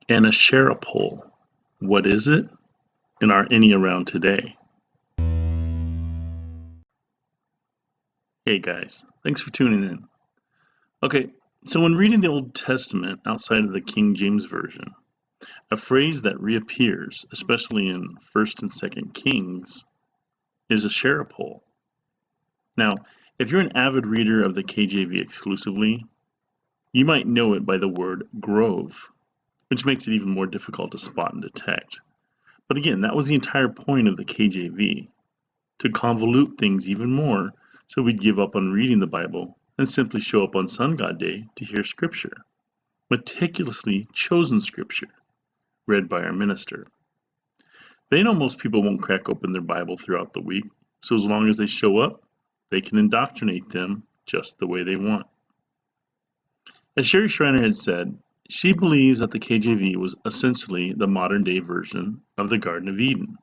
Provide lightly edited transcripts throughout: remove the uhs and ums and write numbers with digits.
An Asherah pole. What is it? And are any around today? Hey guys, thanks for tuning in. Okay, so when reading the Old Testament outside of the King James Version, a phrase that reappears, especially in 1st and 2nd Kings, is Asherah pole. Now, if you're an avid reader of the KJV exclusively, you might know it by the word grove, which makes it even more difficult to spot and detect. But again, that was the entire point of the KJV, to convolute things even more so we'd give up on reading the Bible and simply show up on Sun God Day to hear Scripture, meticulously chosen Scripture, read by our minister. They know most people won't crack open their Bible throughout the week, so as long as they show up, they can indoctrinate them just the way they want. As Sherry Schreiner had said, she believes that the KJV was essentially the modern-day version of the Garden of Eden,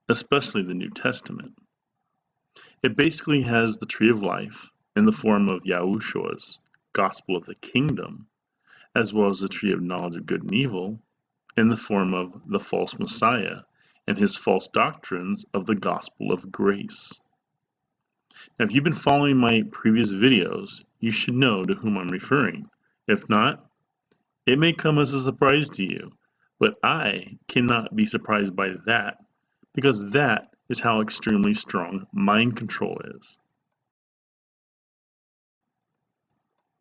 especially the New Testament. It basically has the tree of life in the form of Yahuah's gospel of the kingdom, as well as the tree of knowledge of good and evil in the form of the false Messiah and his false doctrines of the gospel of grace. Now, if you've been following my previous videos, you should know to whom I'm referring. If not, it may come as a surprise to you, but I cannot be surprised by that, because that is how extremely strong mind control is.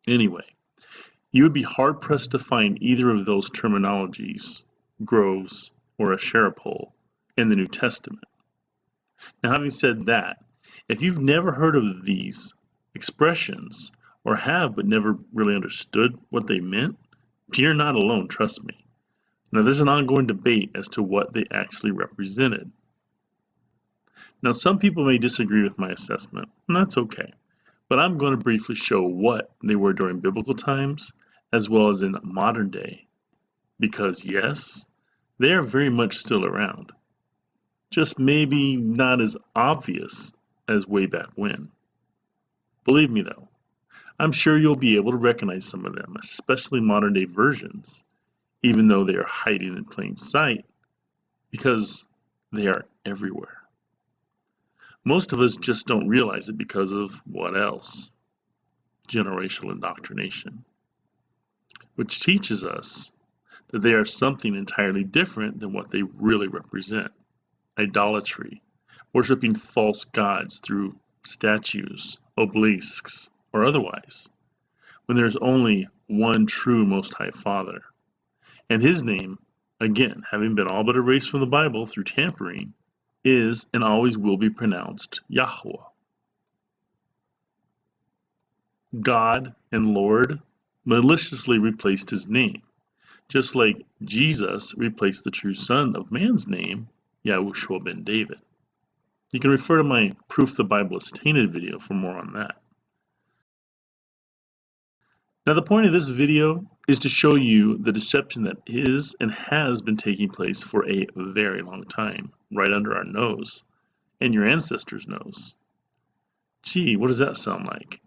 Anyway, you would be hard-pressed to find either of those terminologies, groves or Asherah pole, in the New Testament. Now, having said that, if you've never heard of these expressions, or have but never really understood what they meant, you're not alone, trust me. Now, there's an ongoing debate as to what they actually represented. Now, some people may disagree with my assessment, and that's okay. But I'm going to briefly show what they were during biblical times, as well as in modern day. Because yes, they are very much still around. Just maybe not as obvious as way back when. Believe me though, I'm sure you'll be able to recognize some of them, especially modern day versions, even though they are hiding in plain sight, because they are everywhere. Most of us just don't realize it because of what else? Generational indoctrination, which teaches us that they are something entirely different than what they really represent. Idolatry, worshiping false gods through statues, obelisks, or otherwise, when there is only one true Most High Father. And his name, again, having been all but erased from the Bible through tampering, is and always will be pronounced Yahuah. God and Lord maliciously replaced his name, just like Jesus replaced the true Son of Man's name, Yahushua ben David. You can refer to my Proof the Bible is Tainted video for more on that. Now, the point of this video is to show you the deception that is and has been taking place for a very long time, right under our nose, and your ancestors' nose. Gee, what does that sound like?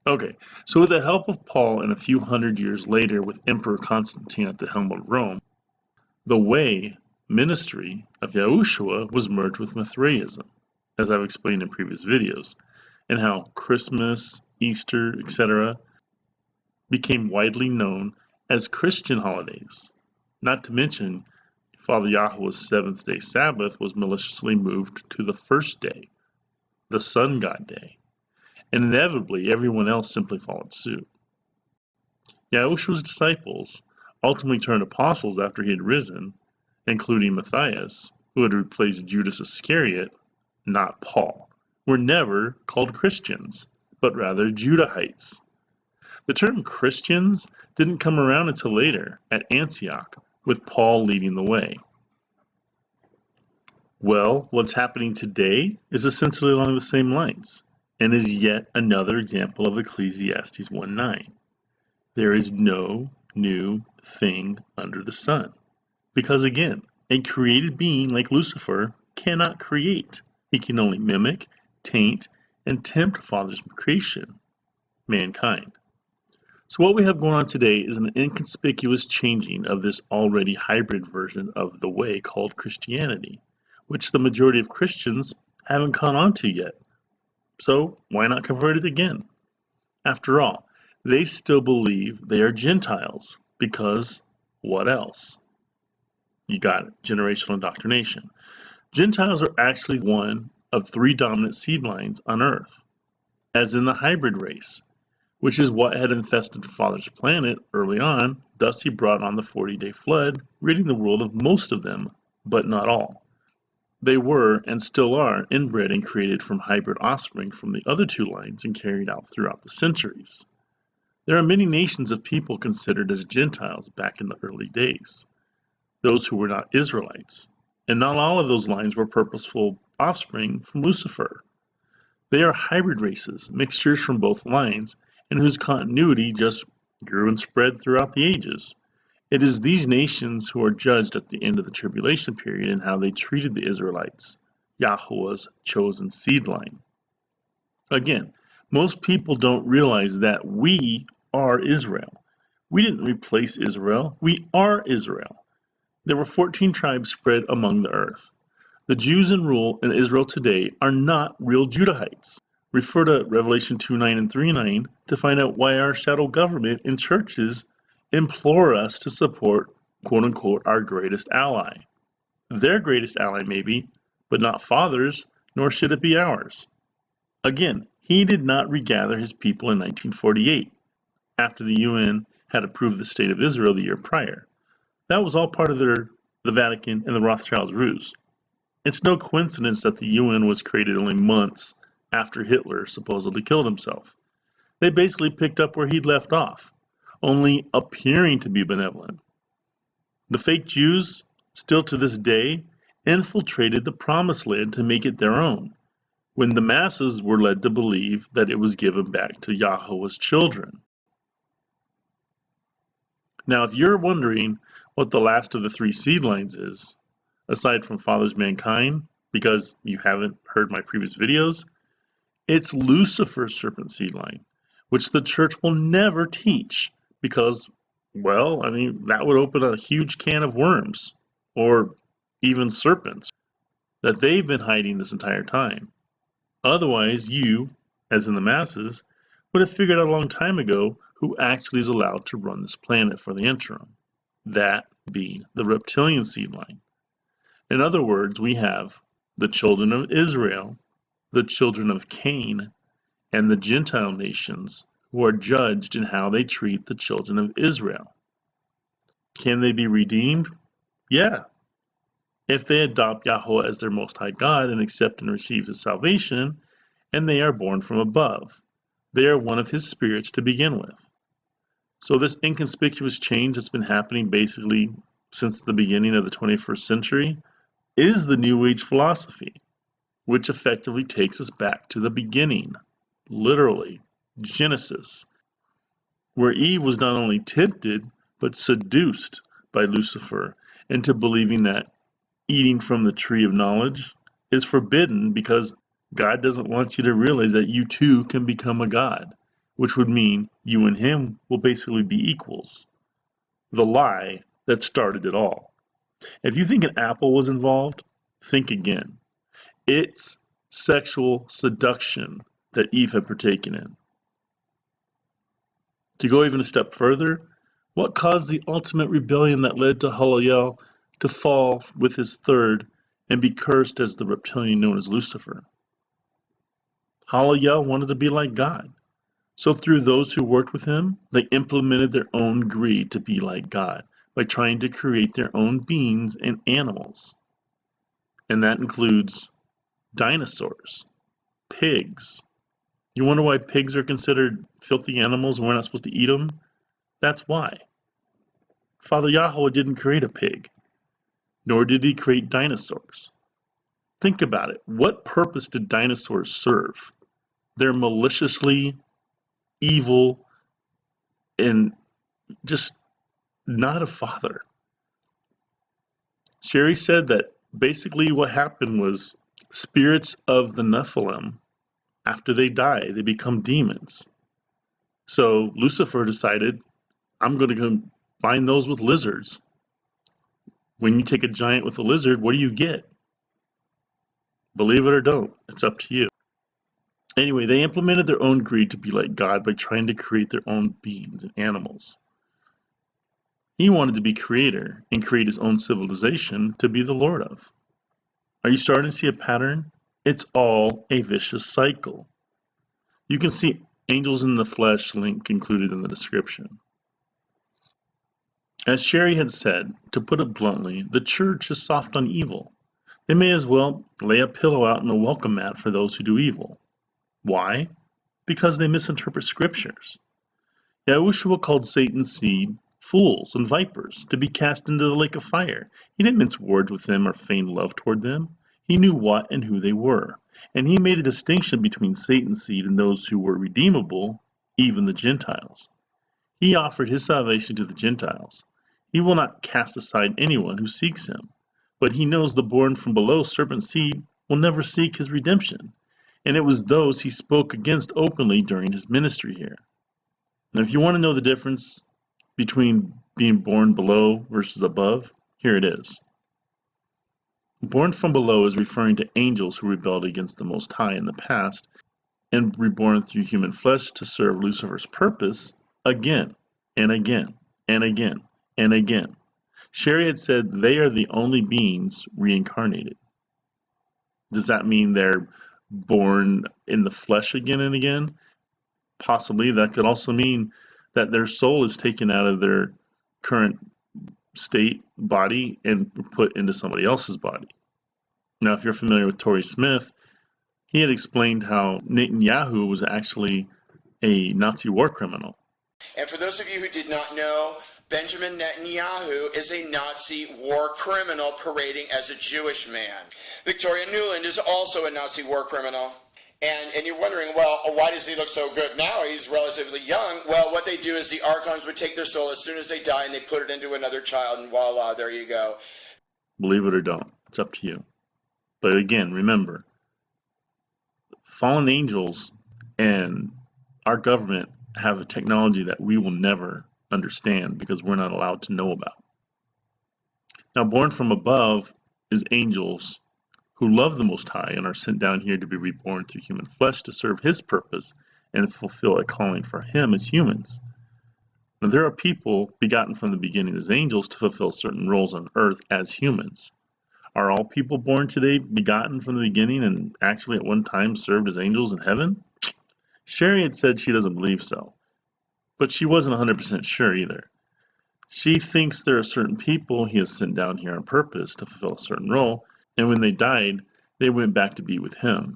Okay, so with the help of Paul and a few hundred years later with Emperor Constantine at the helm of Rome, the way ministry of Yahushua was merged with Mithraism, as I've explained in previous videos, and how Christmas, Easter, etc. became widely known as Christian holidays. Not to mention, Father Yahuah's seventh-day Sabbath was maliciously moved to the first day, the Sun God Day, and inevitably everyone else simply followed suit. Yahushua's disciples, ultimately turned apostles after he had risen, including Matthias, who had replaced Judas Iscariot, not Paul, were never called Christians, but rather Judahites. The term Christians didn't come around until later, at Antioch, with Paul leading the way. Well, what's happening today is essentially along the same lines, and is yet another example of Ecclesiastes 1:9. There is no new thing under the sun. Because again, a created being like Lucifer cannot create. He can only mimic, taint, and tempt Father's creation, mankind. So what we have going on today is an inconspicuous changing of this already hybrid version of the way called Christianity, which the majority of Christians haven't caught on to yet. So why not convert it again? After all, they still believe they are Gentiles, because what else? You got it, generational indoctrination. Gentiles are actually one of three dominant seed lines on Earth, as in the hybrid race, which is what had infested Father's planet early on. Thus he brought on the 40-day flood, ridding the world of most of them, but not all. They were, and still are, inbred and created from hybrid offspring from the other two lines and carried out throughout the centuries. There are many nations of people considered as Gentiles back in the early days, those who were not Israelites, and not all of those lines were purposeful offspring from Lucifer. They are hybrid races, mixtures from both lines, and whose continuity just grew and spread throughout the ages. It is these nations who are judged at the end of the tribulation period in how they treated the Israelites, Yahuah's chosen seed line. Again, most people don't realize that we are Israel. We didn't replace Israel, we are Israel. There were 14 tribes spread among the earth. The Jews in rule in Israel today are not real Judahites. Refer to Revelation 2:9 and 3:9 to find out why our shadow government and churches implore us to support, quote unquote, our greatest ally. Their greatest ally, maybe, but not Father's, nor should it be ours. Again, he did not regather his people in 1948, after the UN had approved the State of Israel the year prior. That was all part of the Vatican and the Rothschilds' ruse. It's no coincidence that the UN was created only months after Hitler supposedly killed himself. They basically picked up where he'd left off, only appearing to be benevolent. The fake Jews, still to this day, infiltrated the Promised Land to make it their own, when the masses were led to believe that it was given back to Yahuah's children. Now, if you're wondering what the last of the three seedlines is, aside from Father's mankind, because you haven't heard my previous videos, it's Lucifer's serpent seedline, which the church will never teach because, well, that would open a huge can of worms, or even serpents, that they've been hiding this entire time. Otherwise, you, as in the masses, would have figured out a long time ago who actually is allowed to run this planet for the interim, that being the reptilian seed line. In other words, we have the children of Israel, the children of Cain, and the Gentile nations who are judged in how they treat the children of Israel. Can they be redeemed? Yeah. If they adopt Yahuah as their Most High God and accept and receive His salvation, and they are born from above. They are one of His spirits to begin with. So this inconspicuous change that's been happening basically since the beginning of the 21st century is the New Age philosophy, which effectively takes us back to the beginning, literally, Genesis, where Eve was not only tempted, but seduced by Lucifer into believing that eating from the tree of knowledge is forbidden because God doesn't want you to realize that you too can become a god, which would mean you and him will basically be equals. The lie that started it all. If you think an apple was involved, think again. It's sexual seduction that Eve had partaken in. To go even a step further, what caused the ultimate rebellion that led to Hallel to fall with his third and be cursed as the reptilian known as Lucifer? Hallel wanted to be like God. So through those who worked with him, they implemented their own greed to be like God by trying to create their own beings and animals. And that includes dinosaurs, pigs. You wonder why pigs are considered filthy animals and we're not supposed to eat them? That's why. Father Yahuah didn't create a pig, nor did he create dinosaurs. Think about it. What purpose did dinosaurs serve? They're maliciously evil and just not a father. Sherry said that basically what happened was spirits of the Nephilim, after they die, they become demons. So Lucifer decided, I'm going to combine those with lizards. When you take a giant with a lizard, what do you get? Believe it or don't, it's up to you. Anyway, they implemented their own greed to be like God by trying to create their own beings and animals. He wanted to be creator and create his own civilization to be the Lord of. Are you starting to see a pattern? It's all a vicious cycle. You can see Angels in the Flesh link included in the description. As Sherry had said, to put it bluntly, the church is soft on evil. They may as well lay a pillow out in a welcome mat for those who do evil. Why? Because they misinterpret scriptures. Yahuah called Satan's seed fools and vipers to be cast into the lake of fire. He didn't mince words with them or feign love toward them. He knew what and who they were, and he made a distinction between Satan's seed and those who were redeemable, even the Gentiles. He offered his salvation to the Gentiles. He will not cast aside anyone who seeks him, but he knows the born from below serpent seed will never seek his redemption, and it was those he spoke against openly during his ministry here. Now, if you want to know the difference between being born below versus above, here it is. Born from below is referring to angels who rebelled against the Most High in the past and reborn through human flesh to serve Lucifer's purpose again and again and again and again. Sherry had said they are the only beings reincarnated. Does that mean they're born in the flesh again and again? Possibly. That could also mean that their soul is taken out of their current state body and put into somebody else's body. Now, if you're familiar with Torrey Smith, he had explained how Netanyahu was actually a Nazi war criminal. And for those of you who did not know, Benjamin Netanyahu is a Nazi war criminal parading as a Jewish man. Victoria Nuland is also a Nazi war criminal. And you're wondering, well, why does he look so good now? He's relatively young. Well, what they do is the archons would take their soul as soon as they die and they put it into another child, and voila, there you go. Believe it or don't, it's up to you. But again, remember, fallen angels and our government have a technology that we will never understand because we're not allowed to know about. Now, born from above is angels who love the Most High and are sent down here to be reborn through human flesh to serve his purpose and fulfill a calling for him as humans. Now, there are people begotten from the beginning as angels to fulfill certain roles on earth as humans. Are all people born today begotten from the beginning and actually at one time served as angels in heaven? Sherry had said she doesn't believe so, but she wasn't 100% sure either. She thinks there are certain people he has sent down here on purpose to fulfill a certain role, and when they died, they went back to be with him.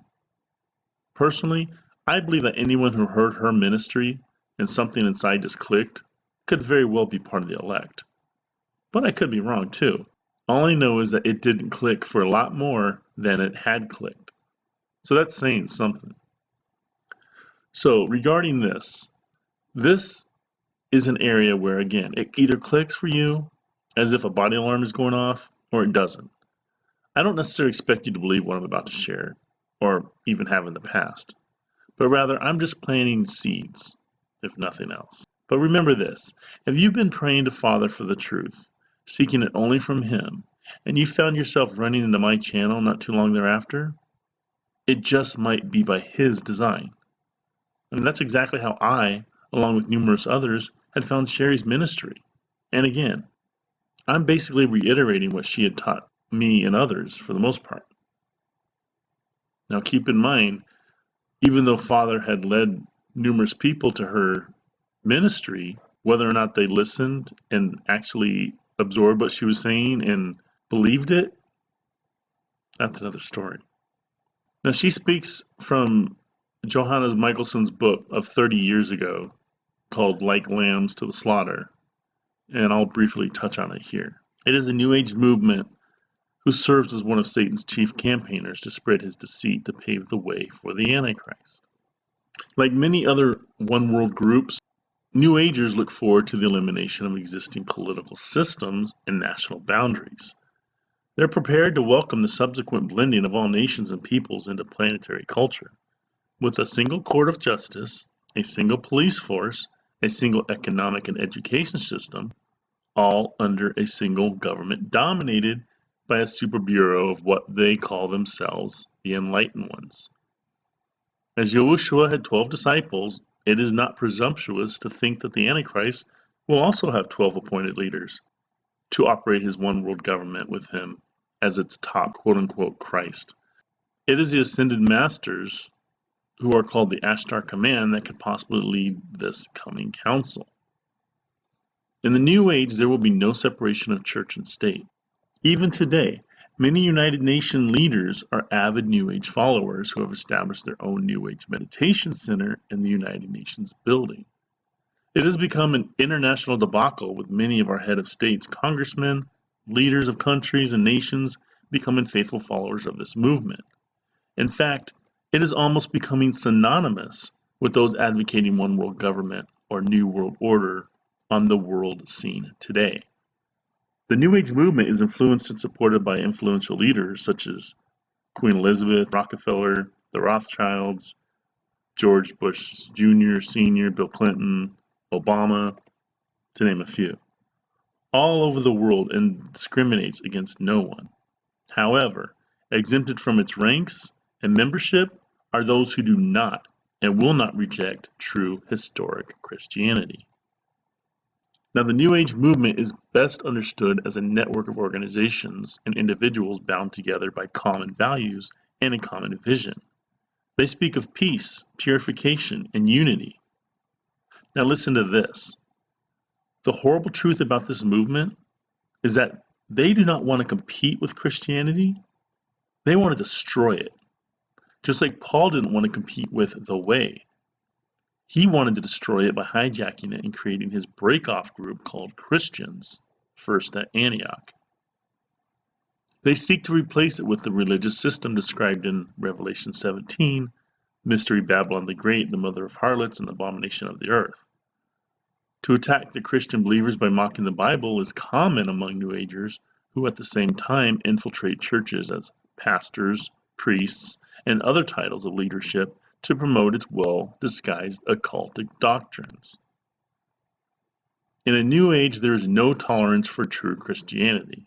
Personally, I believe that anyone who heard her ministry and something inside just clicked could very well be part of the elect. But I could be wrong too. All I know is that it didn't click for a lot more than it had clicked. So that's saying something. So regarding this is an area where, again, it either clicks for you as if a body alarm is going off, or it doesn't. I don't necessarily expect you to believe what I'm about to share, or even have in the past, but rather I'm just planting seeds, if nothing else. But remember this, if you've been praying to Father for the truth, seeking it only from him, and you found yourself running into my channel not too long thereafter, it just might be by his design. And that's exactly how I, along with numerous others, had found Sherry's ministry. And again, I'm basically reiterating what she had taught me and others for the most part. Now keep in mind, even though Father had led numerous people to her ministry, whether or not they listened and actually absorbed what she was saying and believed it, that's another story. Now she speaks from Johannes Michelson's book of 30 years ago called Like Lambs to the Slaughter, and I'll briefly touch on it here. It is a New Age movement who serves as one of Satan's chief campaigners to spread his deceit to pave the way for the Antichrist. Like many other one-world groups, New Agers look forward to the elimination of existing political systems and national boundaries. They're prepared to welcome the subsequent blending of all nations and peoples into planetary culture. With a single court of justice, a single police force, a single economic and education system, all under a single government dominated by a super bureau of what they call themselves the Enlightened Ones. As Yahuah had 12 disciples, it is not presumptuous to think that the Antichrist will also have 12 appointed leaders to operate his one world government with him as its top quote-unquote Christ. It is the ascended masters who are called the Asherah command that could possibly lead this coming council. In the New Age, there will be no separation of church and state. Even today, many United Nations leaders are avid New Age followers who have established their own New Age meditation center in the United Nations building. It has become an international debacle with many of our head of states, congressmen, leaders of countries and nations becoming faithful followers of this movement. In fact, it is almost becoming synonymous with those advocating one world government or new world order on the world scene today. The New Age movement is influenced and supported by influential leaders such as Queen Elizabeth, Rockefeller, the Rothschilds, George Bush Jr., Sr., Bill Clinton, Obama, to name a few, all over the world, and discriminates against no one. However, exempted from its ranks and membership are those who do not and will not reject true historic Christianity. Now, the New Age movement is best understood as a network of organizations and individuals bound together by common values and a common vision. They speak of peace, purification, and unity. Now, listen to this. The horrible truth about this movement is that they do not want to compete with Christianity. They want to destroy it. Just like Paul didn't want to compete with the way. He wanted to destroy it by hijacking it and creating his break-off group called Christians, first at Antioch. They seek to replace it with the religious system described in Revelation 17, Mystery Babylon the Great, the mother of harlots and abomination of the earth. To attack the Christian believers by mocking the Bible is common among New Agers who at the same time infiltrate churches as pastors, priests, and other titles of leadership to promote its well-disguised occultic doctrines. In a New Age, there is no tolerance for true Christianity.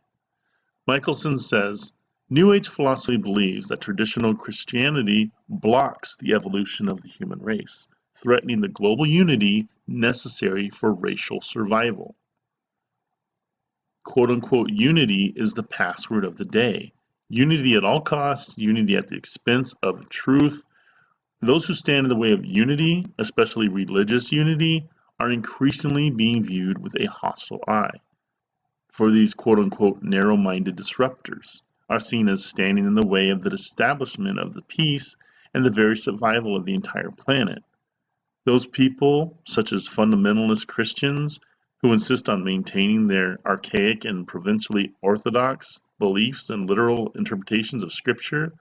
Michelson says, New Age philosophy believes that traditional Christianity blocks the evolution of the human race, threatening the global unity necessary for racial survival. Quote-unquote unity is the password of the day. Unity at all costs, unity at the expense of truth. Those who stand in the way of unity, especially religious unity, are increasingly being viewed with a hostile eye. For these quote-unquote narrow-minded disruptors are seen as standing in the way of the establishment of the peace and the very survival of the entire planet. Those people, such as fundamentalist Christians, who insist on maintaining their archaic and provincially orthodox beliefs and literal interpretations of Scripture,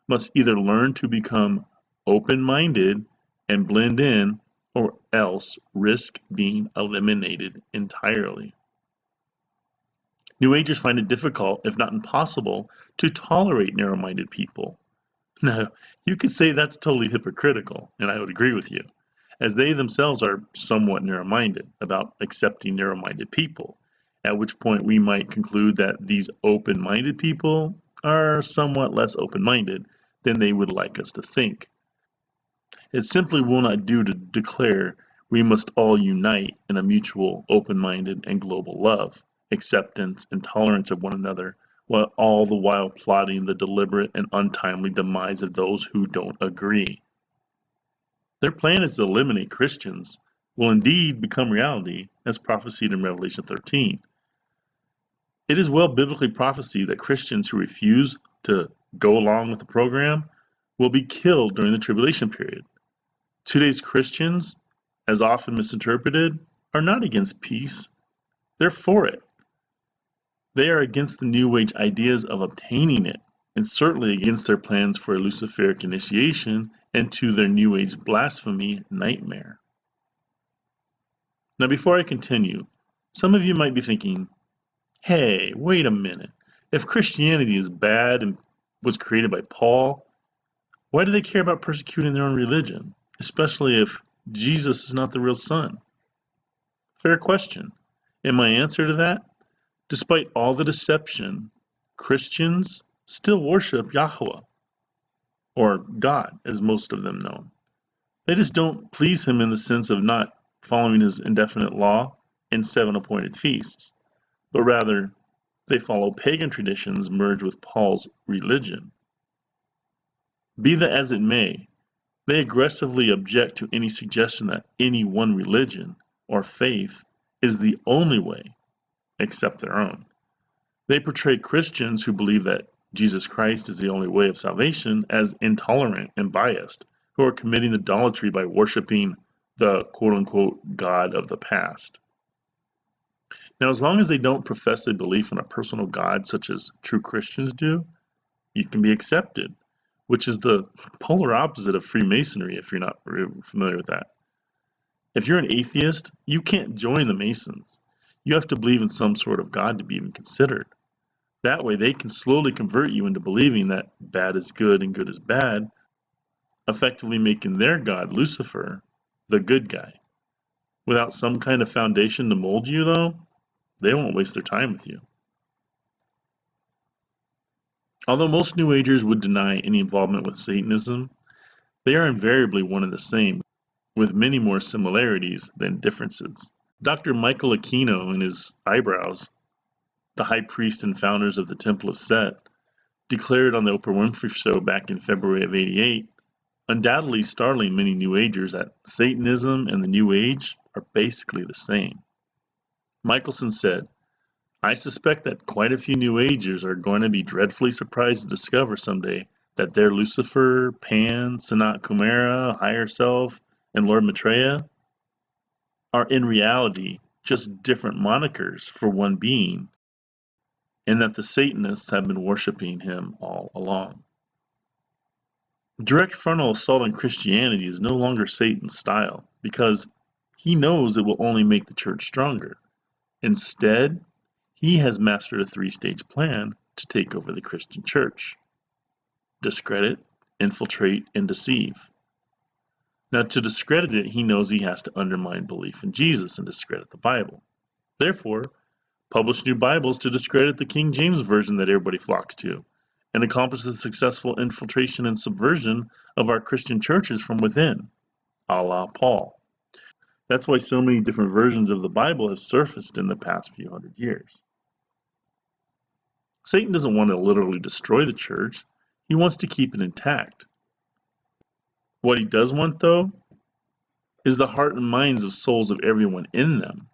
must either learn to become open-minded and blend in, or else risk being eliminated entirely. New Agers find it difficult, if not impossible, to tolerate narrow-minded people. Now, you could say that's totally hypocritical, and I would agree with you, as they themselves are somewhat narrow-minded about accepting narrow-minded people, at which point we might conclude that these open-minded people are somewhat less open-minded than they would like us to think. It simply will not do to declare we must all unite in a mutual, open-minded, and global love, acceptance, and tolerance of one another, while all the while plotting the deliberate and untimely demise of those who don't agree. Their plan is to eliminate Christians will indeed become reality, as prophesied in Revelation 13. It is well biblically prophesied that Christians who refuse to go along with the program will be killed during the tribulation period. Today's Christians, as often misinterpreted, are not against peace. They're for it. They are against the New Age ideas of obtaining it, and certainly against their plans for a Luciferic initiation into their New Age blasphemy nightmare. Now, before I continue, some of you might be thinking, hey, wait a minute. If Christianity is bad and was created by Paul, why do they care about persecuting their own religion, especially if Jesus is not the real Son? Fair question. And my answer to that? Despite all the deception, Christians still worship Yahuah, or God, as most of them know him. They just don't please him in the sense of not following his indefinite law and 7 appointed feasts, but rather they follow pagan traditions merged with Paul's religion. Be that as it may, they aggressively object to any suggestion that any one religion or faith is the only way except their own. They portray Christians who believe that Jesus Christ is the only way of salvation as intolerant and biased, who are committing idolatry by worshiping the quote-unquote God of the past. Now, as long as they don't profess a belief in a personal God such as true Christians do, you can be accepted, which is the polar opposite of Freemasonry if you're not familiar with that. If you're an atheist, you can't join the Masons. You have to believe in some sort of God to be even considered. That way they can slowly convert you into believing that bad is good and good is bad, effectively making their god, Lucifer, the good guy. Without some kind of foundation to mold you, though, they won't waste their time with you. Although most New Agers would deny any involvement with Satanism, they are invariably one and the same, with many more similarities than differences. Dr. Michael Aquino and his eyebrows, the high priest and founders of the Temple of Set, declared on the Oprah Winfrey Show back in February of '88, undoubtedly startling many New Agers that Satanism and the New Age are basically the same. Michelson said, "I suspect that quite a few New Agers are going to be dreadfully surprised to discover someday that their Lucifer, Pan, Sanat Kumara, Higher Self, and Lord Maitreya are in reality just different monikers for one being, and that the Satanists have been worshiping him all along." Direct frontal assault on Christianity is no longer Satan's style, because he knows it will only make the church stronger. Instead, he has mastered a 3-stage plan to take over the Christian church: discredit, infiltrate, and deceive. Now, to discredit it, he knows he has to undermine belief in Jesus and discredit the Bible. Therefore, publish new Bibles to discredit the King James Version that everybody flocks to, and accomplish the successful infiltration and subversion of our Christian churches from within, a la Paul. That's why so many different versions of the Bible have surfaced in the past few hundred years. Satan doesn't want to literally destroy the church. He wants to keep it intact. What he does want, though, is the heart and minds of souls of everyone in them.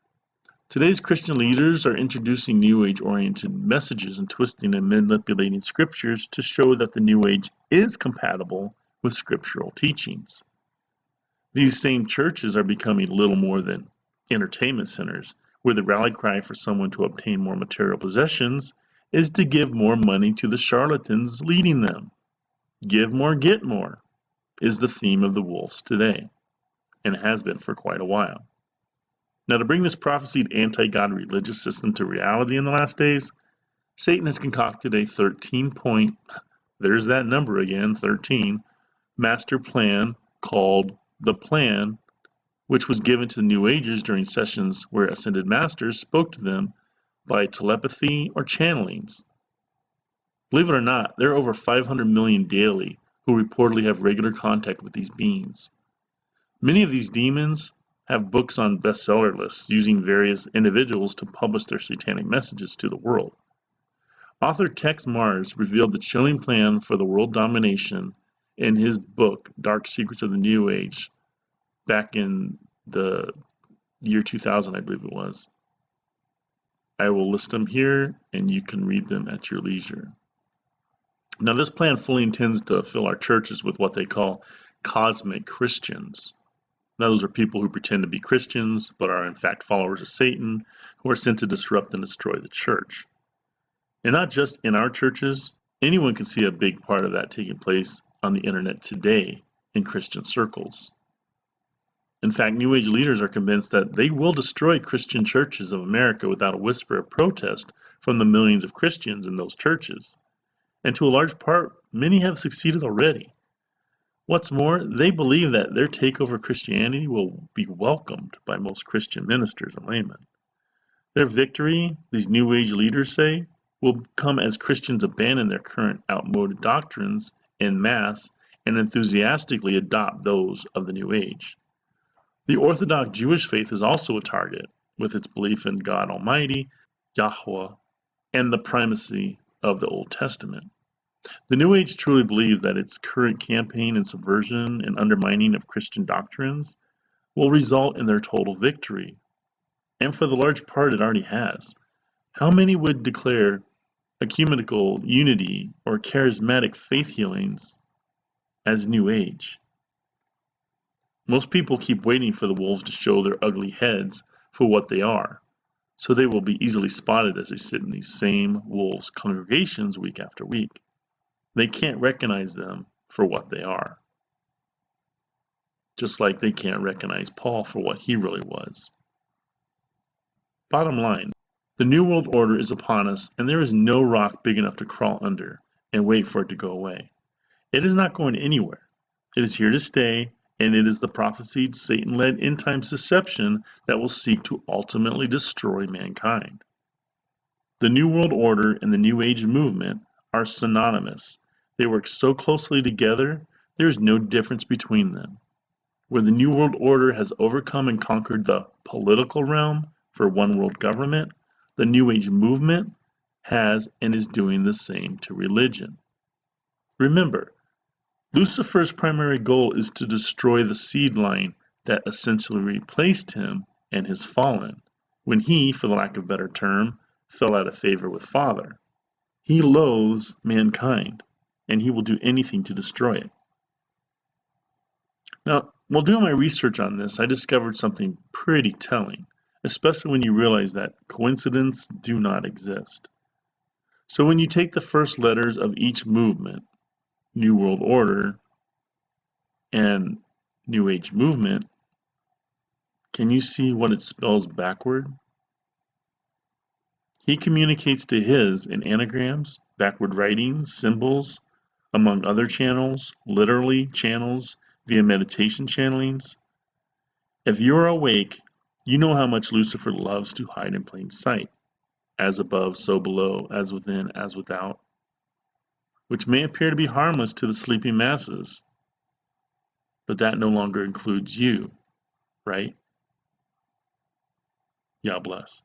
Today's Christian leaders are introducing New Age-oriented messages and twisting and manipulating scriptures to show that the New Age is compatible with scriptural teachings. These same churches are becoming little more than entertainment centers, where the rally cry for someone to obtain more material possessions is to give more money to the charlatans leading them. Give more, get more is the theme of the wolves today, and has been for quite a while. Now, to bring this prophesied anti-God religious system to reality in the last days, Satan has concocted a 13-point, there's that number again, 13, master plan called the Plan, which was given to the New Agers during sessions where ascended masters spoke to them by telepathy or channelings. Believe it or not, there are over 500 million daily who reportedly have regular contact with these beings. Many of these demons have books on bestseller lists using various individuals to publish their satanic messages to the world. Author Tex Mars revealed the chilling plan for the world domination in his book, Dark Secrets of the New Age, back in the year 2000, I believe it was. I will list them here, and you can read them at your leisure. Now, this plan fully intends to fill our churches with what they call cosmic Christians. Now, those are people who pretend to be Christians, but are in fact followers of Satan, who are sent to disrupt and destroy the church. And not just in our churches, anyone can see a big part of that taking place on the internet today in Christian circles. In fact, New Age leaders are convinced that they will destroy Christian churches of America without a whisper of protest from the millions of Christians in those churches. And to a large part, many have succeeded already. What's more, they believe that their takeover Christianity will be welcomed by most Christian ministers and laymen. Their victory, these New Age leaders say, will come as Christians abandon their current outmoded doctrines en masse and enthusiastically adopt those of the New Age. The Orthodox Jewish faith is also a target, with its belief in God Almighty, Yahuah, and the primacy of the Old Testament. The New Age truly believes that its current campaign and subversion and undermining of Christian doctrines will result in their total victory, and for the large part it already has. How many would declare ecumenical unity or charismatic faith healings as New Age? Most people keep waiting for the wolves to show their ugly heads for what they are, so they will be easily spotted as they sit in these same wolves' congregations week after week. They can't recognize them for what they are, just like they can't recognize Paul for what he really was. Bottom line, the New World Order is upon us, and there is no rock big enough to crawl under and wait for it to go away. It is not going anywhere. It is here to stay, and it is the prophesied Satan-led end-time deception that will seek to ultimately destroy mankind. The New World Order and the New Age movement are synonymous. They work so closely together, there is no difference between them. Where the New World Order has overcome and conquered the political realm for one world government, the New Age movement has and is doing the same to religion. Remember, Lucifer's primary goal is to destroy the seedline that essentially replaced him and his fallen, when he, for the lack of a better term, fell out of favor with Father. He loathes mankind, and he will do anything to destroy it. Now, while doing my research on this, I discovered something pretty telling, especially when you realize that coincidences do not exist. So when you take the first letters of each movement, New World Order and New Age movement, can you see what it spells backward? He communicates to his in anagrams, backward writings, symbols, among other channels, literally channels, via meditation channelings. If you're awake, you know how much Lucifer loves to hide in plain sight, as above, so below, as within, as without, which may appear to be harmless to the sleeping masses, but that no longer includes you, right? Yah bless.